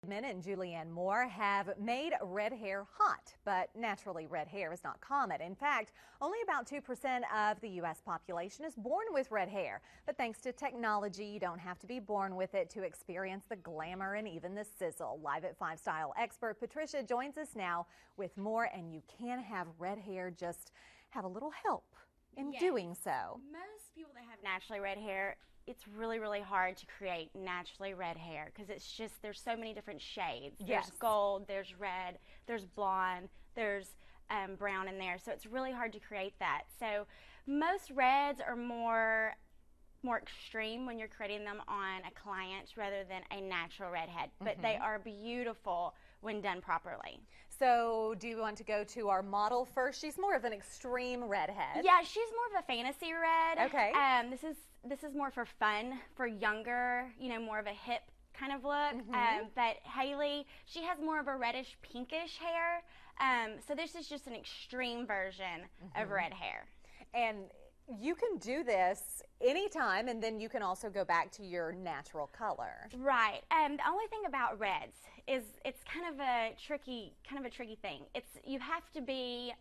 And Julianne Moore have made red hair hot, but naturally red hair is not common. In fact, only about 2% of the U.S. population is born with red hair. But thanks to technology, you don't have to be born with it to experience the glamour and even the sizzle. Live at 5 style expert Patricia joins us now with more, and you can have red hair, just have a little help in doing so. Most people that have naturally red hair, it's really hard to create naturally red hair because it's just, there's so many different shades. Yes. There's gold, there's red, there's blonde, there's brown in there. So it's really hard to create that. So most reds are more extreme when you're creating them on a client rather than a natural redhead, but they are beautiful when done properly. So do you want to go to our model first? She's more of an extreme redhead. Yeah, she's more of a fantasy red. Okay. This is more for fun, for younger, you know, more of a hip kind of look. But Haley, she has more of a reddish pinkish hair. So this is just an extreme version of red hair. And you can do this anytime, and then you can also go back to your natural color. Right. The only thing about reds is it's kind of a tricky thing. You have to be,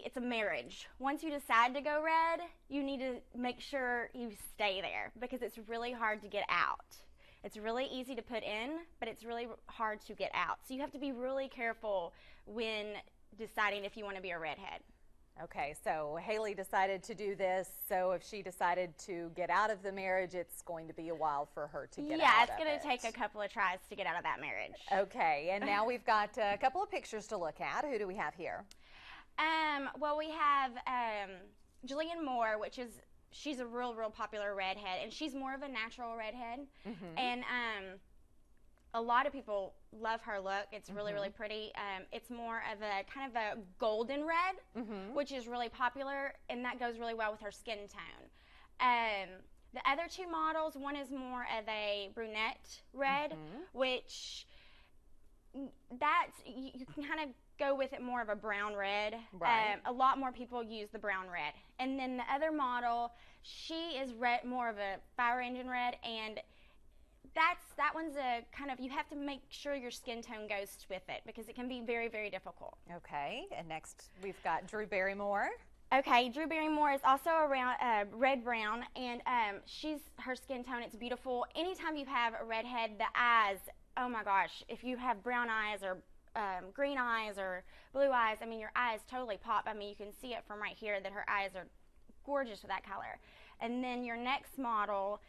it's a marriage. Once you decide to go red, you need to make sure you stay there because it's really hard to get out. It's really easy to put in, but it's really hard to get out. So you have to be really careful when deciding if you want to be a redhead. Okay, so Haley decided to do this, so if she decided to get out of the marriage, it's going to be a while for her to get out of it. Yeah, it's going to take a couple of tries to get out of that marriage. Okay, and now we've got a couple of pictures to look at. Who do we have here? Well, we have Julianne Moore, she's a real popular redhead, and she's more of a natural redhead. And a lot of people love her look. It's really pretty. It's more of a kind of a golden red, which is really popular, and that goes really well with her skin tone. The other two models, one is more of a brunette red, which you can kind of go with it more of a brown red. Right. A lot more people use the brown red. And then the other model, she is more of a fire engine red, and that one's a kind of, you have to make sure your skin tone goes with it because it can be very difficult. Okay, and next we've got Drew Barrymore. Okay, Drew Barrymore is also around red-brown, and her skin tone, it's beautiful. Anytime you have a redhead, the eyes, oh my gosh, if you have brown eyes or green eyes or blue eyes, I mean, your eyes totally pop. I mean, you can see it from right here that her eyes are gorgeous with that color. And then your next model,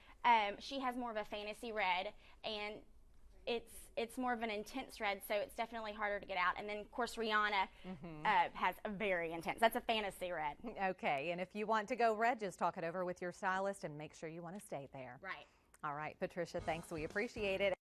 she has more of a fantasy red, and it's more of an intense red, so it's definitely harder to get out. And then of course Rihanna has a very intense, that's a fantasy red. Okay, and if you want to go red, just talk it over with your stylist and make sure you want to stay there. Right. All right, Patricia, thanks, we appreciate it.